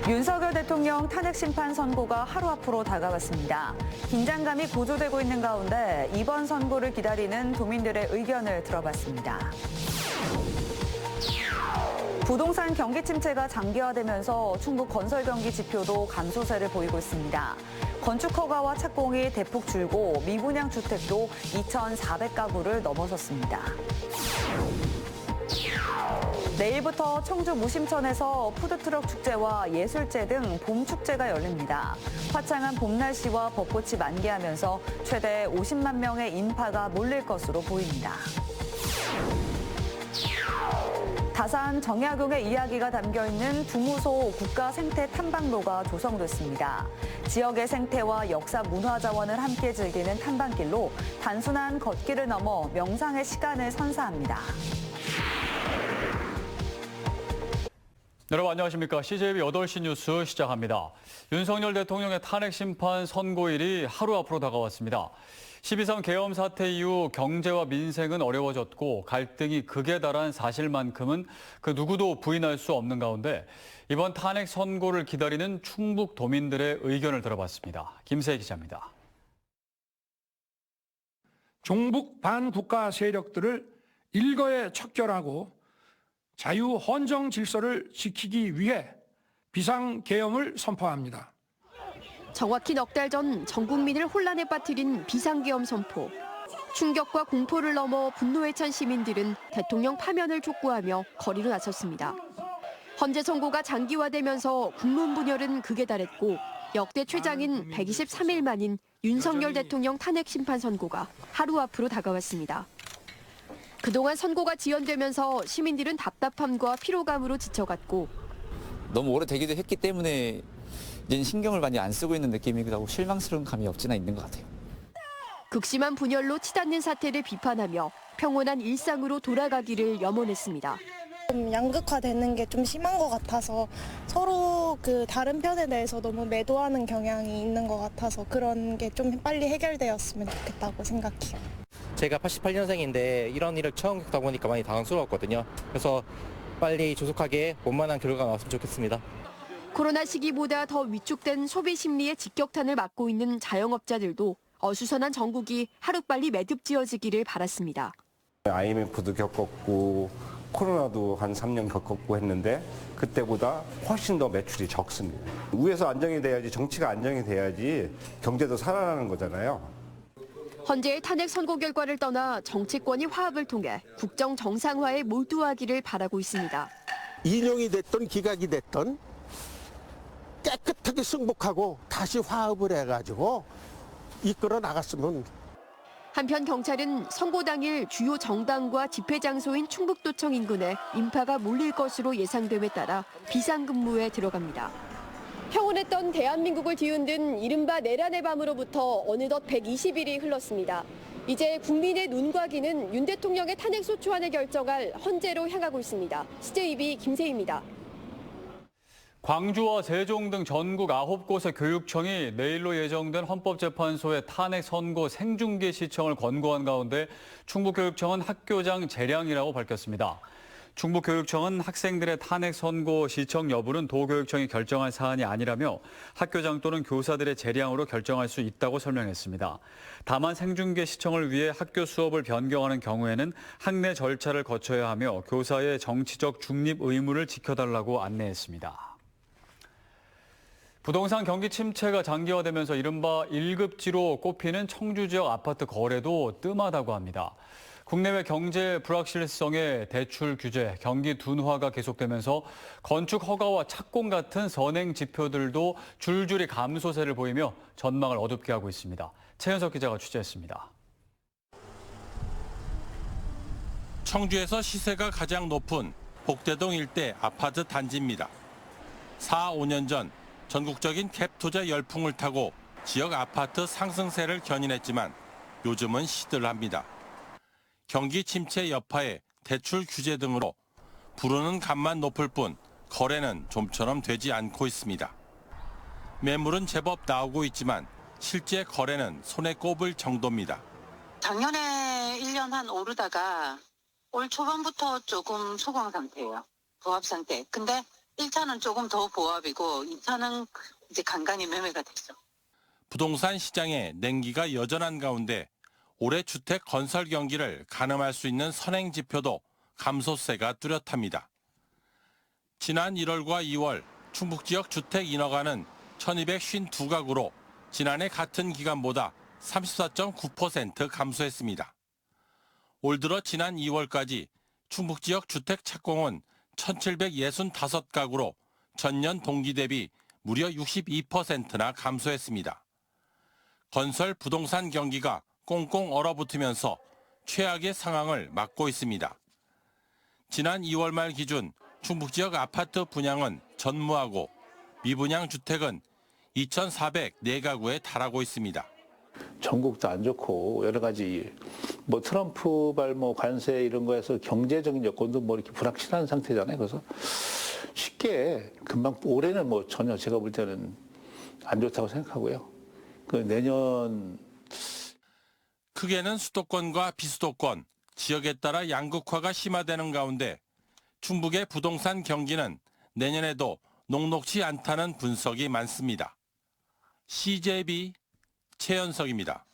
윤석열 대통령 탄핵 심판 선고가 하루 앞으로 다가왔습니다. 긴장감이 고조되고 있는 가운데 이번 선고를 기다리는 도민들의 의견을 들어봤습니다. 부동산 경기 침체가 장기화되면서 충북 건설 경기 지표도 감소세를 보이고 있습니다. 건축 허가와 착공이 대폭 줄고 미분양 주택도 2,400가구를 넘어섰습니다. 내일부터 청주 무심천에서 푸드트럭 축제와 예술제 등 봄축제가 열립니다. 화창한 봄 날씨와 벚꽃이 만개하면서 최대 50만 명의 인파가 몰릴 것으로 보입니다. 다산 정약용의 이야기가 담겨있는 두무소 국가생태탐방로가 조성됐습니다. 지역의 생태와 역사 문화 자원을 함께 즐기는 탐방길로 단순한 걷기를 넘어 명상의 시간을 선사합니다. 여러분 안녕하십니까. CJB 8시 뉴스 시작합니다. 윤석열 대통령의 탄핵 심판 선고일이 하루 앞으로 다가왔습니다. 12.3 계엄 사태 이후 경제와 민생은 어려워졌고 갈등이 극에 달한 사실만큼은 그 누구도 부인할 수 없는 가운데 이번 탄핵 선고를 기다리는 충북 도민들의 의견을 들어봤습니다. 김세희 기자입니다. 종북 반국가 세력들을 일거에 척결하고 자유헌정 질서를 지키기 위해 비상계엄을 선포합니다. 정확히 넉 달 전 전 국민을 혼란에 빠뜨린 비상계엄 선포. 충격과 공포를 넘어 분노에 찬 시민들은 대통령 파면을 촉구하며 거리로 나섰습니다. 헌재 선고가 장기화되면서 국론 분열은 극에 달했고 역대 최장인 123일 만인 윤석열 대통령 탄핵 심판 선고가 하루 앞으로 다가왔습니다. 그동안 선고가 지연되면서 시민들은 답답함과 피로감으로 지쳐갔고 너무 오래되기도 했기 때문에 이제 신경을 많이 안 쓰고 있는 느낌이기도 하고 실망스러운 감이 없지나 있는 것 같아요. 극심한 분열로 치닫는 사태를 비판하며 평온한 일상으로 돌아가기를 염원했습니다. 좀 양극화되는 게 좀 심한 것 같아서 서로 그 다른 편에 대해서 너무 매도하는 경향이 있는 것 같아서 그런 게 좀 빨리 해결되었으면 좋겠다고 생각해요. 제가 88년생인데 이런 일을 처음 겪다 보니까 많이 당황스러웠거든요. 그래서 빨리 조속하게 원만한 결과가 나왔으면 좋겠습니다. 코로나 시기보다 더 위축된 소비 심리의 직격탄을 맞고 있는 자영업자들도 어수선한 전국이 하루빨리 매듭지어지기를 바랐습니다. IMF도 겪었고 코로나도 한 3년 겪었고 했는데 그때보다 훨씬 더 매출이 적습니다. 위에서 안정이 돼야지 정치가 안정이 돼야지 경제도 살아나는 거잖아요. 헌재의 탄핵 선고 결과를 떠나 정치권이 화합을 통해 국정 정상화에 몰두하기를 바라고 있습니다. 인용이 됐던 기각이 됐던 깨끗하게 승복하고 다시 화합을 해가지고 이끌어 나갔으면. 한편 경찰은 선고 당일 주요 정당과 집회 장소인 충북도청 인근에 인파가 몰릴 것으로 예상됨에 따라 비상근무에 들어갑니다. 평온했던 대한민국을 뒤흔든 이른바 내란의 밤으로부터 어느덧 120일이 흘렀습니다. 이제 국민의 눈과 귀는 윤 대통령의 탄핵 소추안을 결정할 헌재로 향하고 있습니다. CJB 김세희입니다. 광주와 세종 등 전국 9곳의 교육청이 내일로 예정된 헌법재판소의 탄핵 선고 생중계 시청을 권고한 가운데 충북교육청은 학교장 재량이라고 밝혔습니다. 충북교육청은 학생들의 탄핵 선고 시청 여부는 도교육청이 결정할 사안이 아니라며 학교장 또는 교사들의 재량으로 결정할 수 있다고 설명했습니다. 다만 생중계 시청을 위해 학교 수업을 변경하는 경우에는 학내 절차를 거쳐야 하며 교사의 정치적 중립 의무를 지켜달라고 안내했습니다. 부동산 경기 침체가 장기화되면서 이른바 1급지로 꼽히는 청주 지역 아파트 거래도 뜸하다고 합니다. 국내외 경제 불확실성의 대출 규제, 경기 둔화가 계속되면서 건축 허가와 착공 같은 선행 지표들도 줄줄이 감소세를 보이며 전망을 어둡게 하고 있습니다. 최현석 기자가 취재했습니다. 청주에서 시세가 가장 높은 복대동 일대 아파트 단지입니다. 4, 5년 전 전국적인 갭 투자 열풍을 타고 지역 아파트 상승세를 견인했지만 요즘은 시들합니다. 경기 침체 여파에 대출 규제 등으로 부르는 값만 높을 뿐 거래는 좀처럼 되지 않고 있습니다. 매물은 제법 나오고 있지만 실제 거래는 손에 꼽을 정도입니다. 작년에 1년 한 오르다가 올 초반부터 조금 소강 상태예요. 부합 상태. 근데 1차는 조금 더 보합이고 2차는 이제 간간히 매매가 됐죠. 부동산 시장에 냉기가 여전한 가운데 올해 주택 건설 경기를 가늠할 수 있는 선행 지표도 감소세가 뚜렷합니다. 지난 1월과 2월 충북 지역 주택 인허가는 1252가구로 지난해 같은 기간보다 34.9% 감소했습니다. 올 들어 지난 2월까지 충북 지역 주택 착공은 1765가구로 전년 동기 대비 무려 62%나 감소했습니다. 건설 부동산 경기가 꽁꽁 얼어붙으면서 최악의 상황을 맞고 있습니다. 지난 2월 말 기준 충북 지역 아파트 분양은 전무하고 미분양 주택은 2,404가구에 달하고 있습니다. 전국도 안 좋고 여러 가지 트럼프발 관세 이런 거에서 경제적인 여건도 이렇게 불확실한 상태잖아요. 그래서 쉽게 금방 올해는 전혀 제가 볼 때는 안 좋다고 생각하고요. 내년 크게는 수도권과 비수도권, 지역에 따라 양극화가 심화되는 가운데 충북의 부동산 경기는 내년에도 녹록지 않다는 분석이 많습니다. CJB 최연석입니다.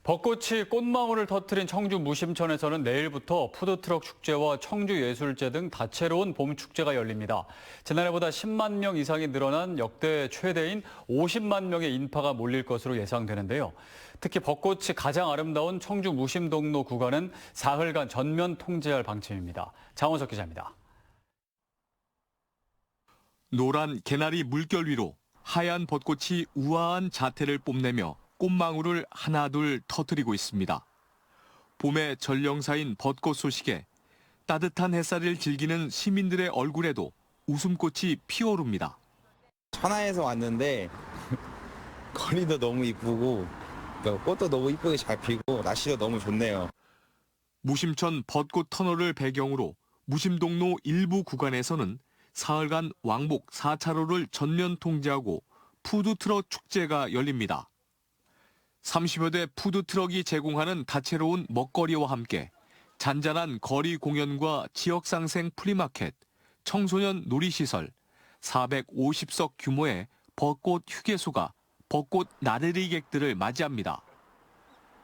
벚꽃이 꽃망울을 터뜨린 청주 무심천에서는 내일부터 푸드트럭 축제와 청주예술제 등 다채로운 봄축제가 열립니다. 지난해보다 10만 명 이상이 늘어난 역대 최대인 50만 명의 인파가 몰릴 것으로 예상되는데요. 특히 벚꽃이 가장 아름다운 청주 무심동로 구간은 사흘간 전면 통제할 방침입니다. 장원석 기자입니다. 노란 개나리 물결 위로 하얀 벚꽃이 우아한 자태를 뽐내며 꽃망울을 하나둘 터뜨리고 있습니다. 봄의 전령사인 벚꽃 소식에 따뜻한 햇살을 즐기는 시민들의 얼굴에도 웃음꽃이 피어오릅니다. 천안에서 왔는데 거리도 너무 이쁘고 꽃도 너무 이쁘게 잘 피고 날씨도 너무 좋네요. 무심천 벚꽃 터널을 배경으로 무심동로 일부 구간에서는 사흘간 왕복 4차로를 전면 통제하고 푸드트럭 축제가 열립니다. 30여 대 푸드트럭이 제공하는 다채로운 먹거리와 함께 잔잔한 거리 공연과 지역상생 플리마켓, 청소년 놀이시설, 450석 규모의 벚꽃 휴게소가 벚꽃 나들이객들을 맞이합니다.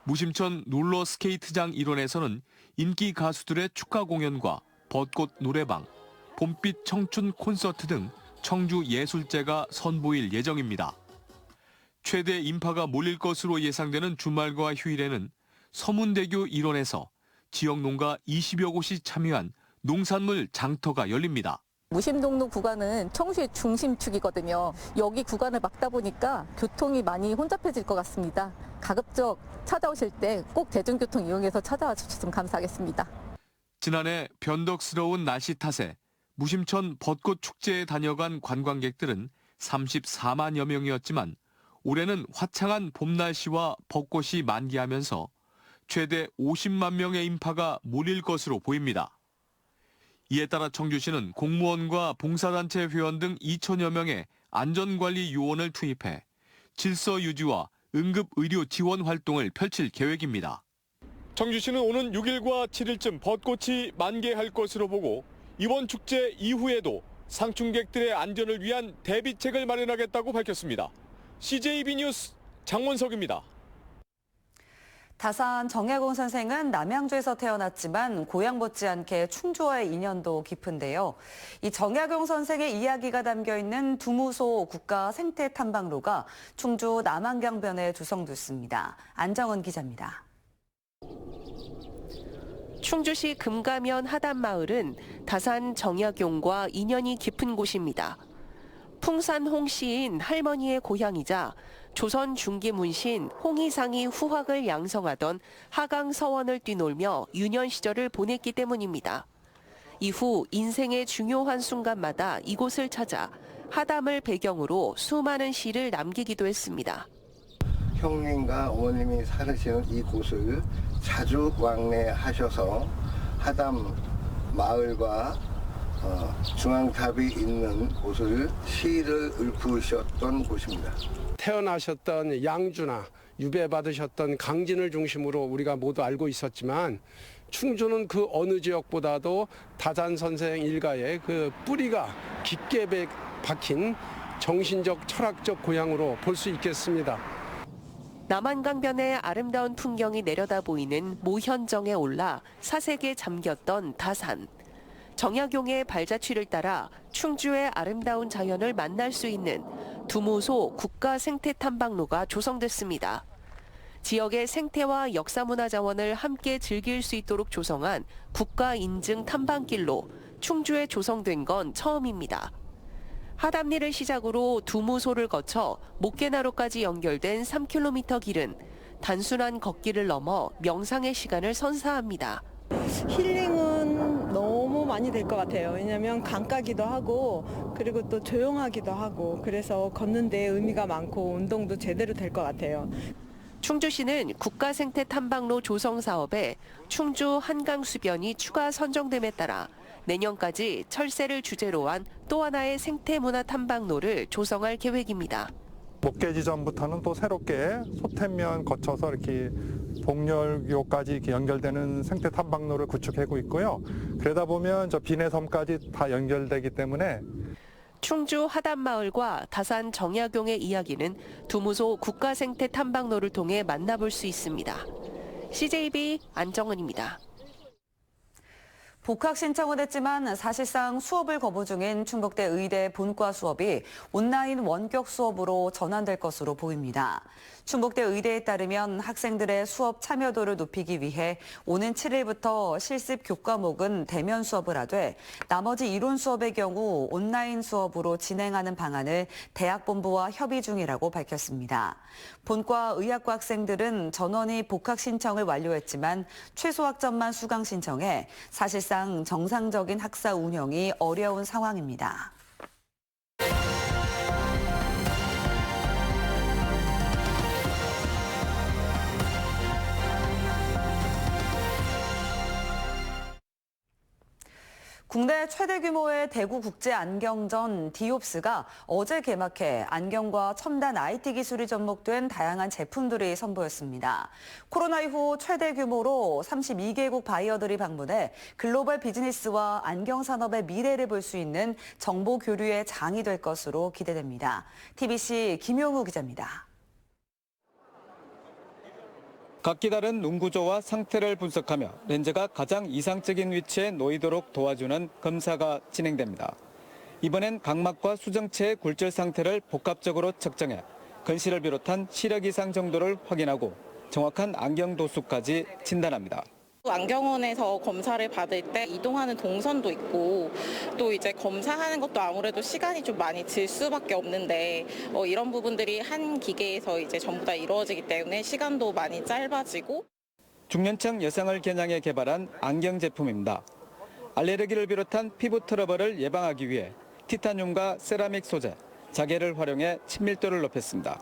무심천 롤러스케이트장 일원에서는 인기 가수들의 축하 공연과 벚꽃 노래방, 봄빛 청춘 콘서트 등 청주 예술제가 선보일 예정입니다. 최대 인파가 몰릴 것으로 예상되는 주말과 휴일에는 서문대교 일원에서 지역 농가 20여 곳이 참여한 농산물 장터가 열립니다. 무심동로 구간은 청주의 중심축이거든요. 여기 구간을 막다 보니까 교통이 많이 혼잡해질 것 같습니다. 가급적 찾아오실 때 꼭 대중교통 이용해서 찾아와 주셨으면 감사하겠습니다. 지난해 변덕스러운 날씨 탓에 무심천 벚꽃 축제에 다녀간 관광객들은 34만여 명이었지만 올해는 화창한 봄 날씨와 벚꽃이 만개하면서 최대 50만 명의 인파가 몰릴 것으로 보입니다. 이에 따라 청주시는 공무원과 봉사단체 회원 등 2천여 명의 안전관리 요원을 투입해 질서 유지와 응급의료 지원 활동을 펼칠 계획입니다. 청주시는 오는 6일과 7일쯤 벚꽃이 만개할 것으로 보고 이번 축제 이후에도 상충객들의 안전을 위한 대비책을 마련하겠다고 밝혔습니다. CJB 뉴스 장원석입니다. 다산 정약용 선생은 남양주에서 태어났지만 고향 못지않게 충주와의 인연도 깊은데요. 이 정약용 선생의 이야기가 담겨있는 두무소 국가 생태 탐방로가 충주 남한강변에 조성됐습니다. 안정은 기자입니다. 충주시 금가면 하단마을은 다산 정약용과 인연이 깊은 곳입니다. 풍산 홍씨인 할머니의 고향이자 조선 중기 문신 홍희상이 후학을 양성하던 하강 서원을 뛰놀며 유년 시절을 보냈기 때문입니다. 이후 인생의 중요한 순간마다 이곳을 찾아 하담을 배경으로 수많은 시를 남기기도 했습니다. 형님과 어머님이 살으시는 이곳을 자주 왕래하셔서 하담 마을과 중앙탑이 있는 곳을 시를 읊으셨던 곳입니다. 태어나셨던 양주나 유배받으셨던 강진을 중심으로 우리가 모두 알고 있었지만 충주는 그 어느 지역보다도 다산 선생 일가의 그 뿌리가 깊게 박힌 정신적, 철학적 고향으로 볼 수 있겠습니다. 남한강변의 아름다운 풍경이 내려다 보이는 모현정에 올라 사색에 잠겼던 다산. 정약용의 발자취를 따라 충주의 아름다운 자연을 만날 수 있는 두모소 국가생태탐방로가 조성됐습니다. 지역의 생태와 역사문화자원을 함께 즐길 수 있도록 조성한 국가인증 탐방길로 충주에 조성된 건 처음입니다. 하담리를 시작으로 두모소를 거쳐 목계나루까지 연결된 3km 길은 단순한 걷기를 넘어 명상의 시간을 선사합니다. 힐링은 너무 많이 될 것 같아요. 왜냐하면 강가기도 하고 그리고 또 조용하기도 하고 그래서 걷는 데 의미가 많고 운동도 제대로 될 것 같아요. 충주시는 국가생태탐방로 조성 사업에 충주 한강수변이 추가 선정됨에 따라 내년까지 철새를 주제로 한 또 하나의 생태문화 탐방로를 조성할 계획입니다. 목계 지점부터는 또 새롭게 소태면 거쳐서 이렇게 복렬교까지 이렇게 연결되는 생태 탐방로를 구축하고 있고요. 그러다 보면 저 비내섬까지 다 연결되기 때문에 충주 하담마을과 다산 정약용의 이야기는 두모소 국가생태탐방로를 통해 만나볼 수 있습니다. CJB 안정은입니다. 복학 신청은 했지만 사실상 수업을 거부 중인 충북대 의대 본과 수업이 온라인 원격 수업으로 전환될 것으로 보입니다. 충북대 의대에 따르면 학생들의 수업 참여도를 높이기 위해 오는 7일부터 실습 교과목은 대면 수업을 하되 나머지 이론 수업의 경우 온라인 수업으로 진행하는 방안을 대학본부와 협의 중이라고 밝혔습니다. 본과 의학과 학생들은 전원이 복학 신청을 완료했지만 최소 학점만 수강 신청해 사실상 정상적인 학사 운영이 어려운 상황입니다. 국내 최대 규모의 대구 국제 안경전 디옵스가 어제 개막해 안경과 첨단 IT 기술이 접목된 다양한 제품들이 선보였습니다. 코로나 이후 최대 규모로 32개국 바이어들이 방문해 글로벌 비즈니스와 안경 산업의 미래를 볼 수 있는 정보 교류의 장이 될 것으로 기대됩니다. TBC 김용우 기자입니다. 각기 다른 눈 구조와 상태를 분석하며 렌즈가 가장 이상적인 위치에 놓이도록 도와주는 검사가 진행됩니다. 이번엔 각막과 수정체의 굴절 상태를 복합적으로 측정해 근시를 비롯한 시력 이상 정도를 확인하고 정확한 안경 도수까지 진단합니다. 안경원에서 검사를 받을 때 이동하는 동선도 있고 또 이제 검사하는 것도 아무래도 시간이 좀 많이 들 수밖에 없는데 이런 부분들이 한 기계에서 이제 전부 다 이루어지기 때문에 시간도 많이 짧아지고 중년층 여성을 겨냥해 개발한 안경 제품입니다. 알레르기를 비롯한 피부 트러블을 예방하기 위해 티타늄과 세라믹 소재, 자개를 활용해 친밀도를 높였습니다.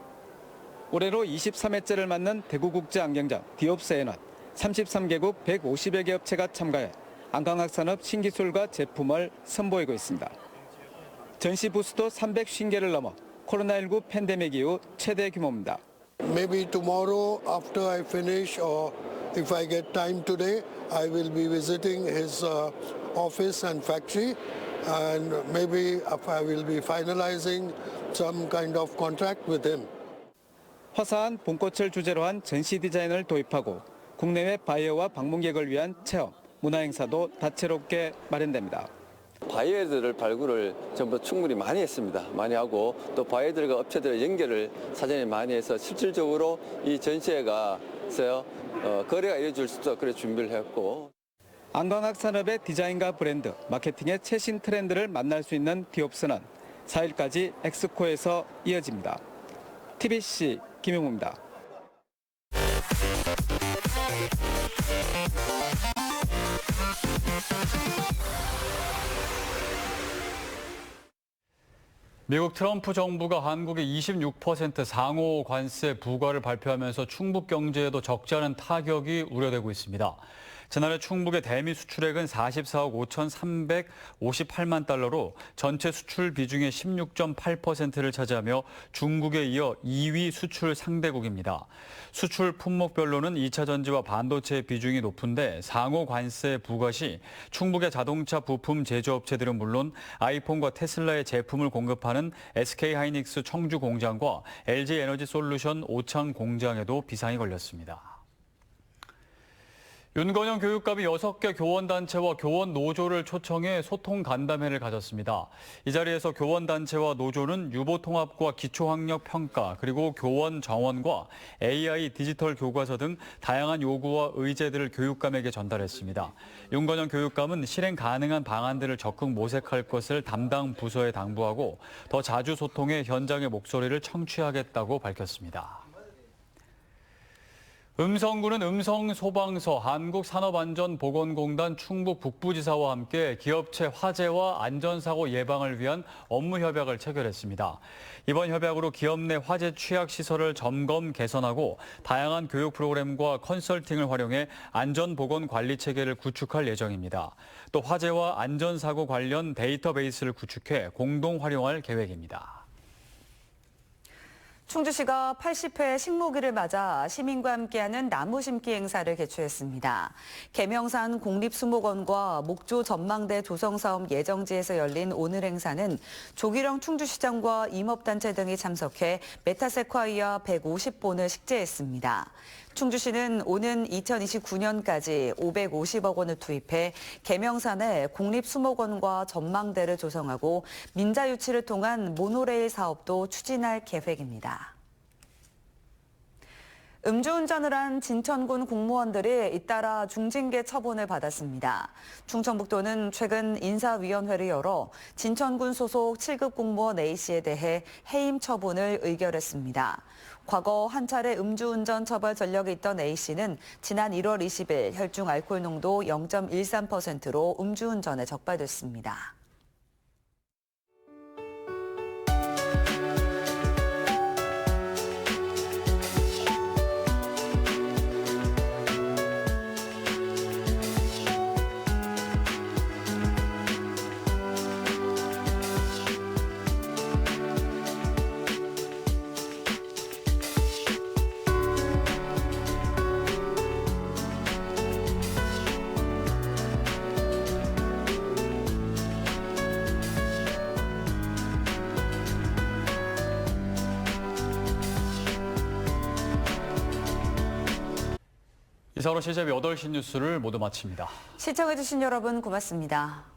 올해로 23회째를 맞는 대구국제안경전 디옵스에는 33개국 150여 개 업체가 참가해 안광학산업 신기술과 제품을 선보이고 있습니다. 전시 부스도 350개를 넘어 코로나19 팬데믹 이후 최대 규모입니다. Maybe tomorrow after I finish or if I get time today, I will be visiting his office and factory and maybe I will be finalizing some kind of contract with him. 화사한 봄꽃을 주제로 한 전시 디자인을 도입하고 국내외 바이어와 방문객을 위한 체험, 문화행사도 다채롭게 마련됩니다. 바이어들을 발굴을 전부 충분히 많이 했습니다. 많이 하고 또 바이어들과 업체들의 연결을 사전에 많이 해서 실질적으로 이 전시회 가서 거래가 이루어질 수 있도록 그래 준비를 했고. 안광학 산업의 디자인과 브랜드, 마케팅의 최신 트렌드를 만날 수 있는 디옵스는 4일까지 엑스코에서 이어집니다. TBC 김용우입니다. 미국 트럼프 정부가 한국에 26% 상호 관세 부과를 발표하면서 충북 경제에도 적지 않은 타격이 우려되고 있습니다. 지난해 충북의 대미 수출액은 44억 5,358만 달러로 전체 수출 비중의 16.8%를 차지하며 중국에 이어 2위 수출 상대국입니다. 수출 품목별로는 2차 전지와 반도체 비중이 높은데 상호 관세 부과 시 충북의 자동차 부품 제조업체들은 물론 아이폰과 테슬라의 제품을 공급하는 SK하이닉스 청주 공장과 LG에너지솔루션 오창 공장에도 비상이 걸렸습니다. 윤건영 교육감이 6개 교원단체와 교원노조를 초청해 소통 간담회를 가졌습니다. 이 자리에서 교원단체와 노조는 유보통합과 기초학력평가, 그리고 교원 정원과 AI 디지털 교과서 등 다양한 요구와 의제들을 교육감에게 전달했습니다. 윤건영 교육감은 실행 가능한 방안들을 적극 모색할 것을 담당 부서에 당부하고 더 자주 소통해 현장의 목소리를 청취하겠다고 밝혔습니다. 음성군은 음성소방서, 한국산업안전보건공단 충북 북부지사와 함께 기업체 화재와 안전사고 예방을 위한 업무협약을 체결했습니다. 이번 협약으로 기업 내 화재 취약 시설을 점검 개선하고 다양한 교육 프로그램과 컨설팅을 활용해 안전보건 관리 체계를 구축할 예정입니다. 또 화재와 안전사고 관련 데이터베이스를 구축해 공동 활용할 계획입니다. 충주시가 80회 식목일을 맞아 시민과 함께하는 나무 심기 행사를 개최했습니다. 계명산 공립수목원과 목조 전망대 조성사업 예정지에서 열린 오늘 행사는 조기령 충주시장과 임업단체 등이 참석해 메타세콰이아 150본을 식재했습니다. 충주시는 오는 2029년까지 550억 원을 투입해 계명산에 공립수목원과 전망대를 조성하고 민자 유치를 통한 모노레일 사업도 추진할 계획입니다. 음주운전을 한 진천군 공무원들이 잇따라 중징계 처분을 받았습니다. 충청북도는 최근 인사위원회를 열어 진천군 소속 7급 공무원 A씨에 대해 해임 처분을 의결했습니다. 과거 한 차례 음주운전 처벌 전력이 있던 A씨는 지난 1월 20일 혈중 알코올 농도 0.13%로 음주운전에 적발됐습니다. 이상으로 CJB 8시 뉴스를 모두 마칩니다. 시청해주신 여러분 고맙습니다.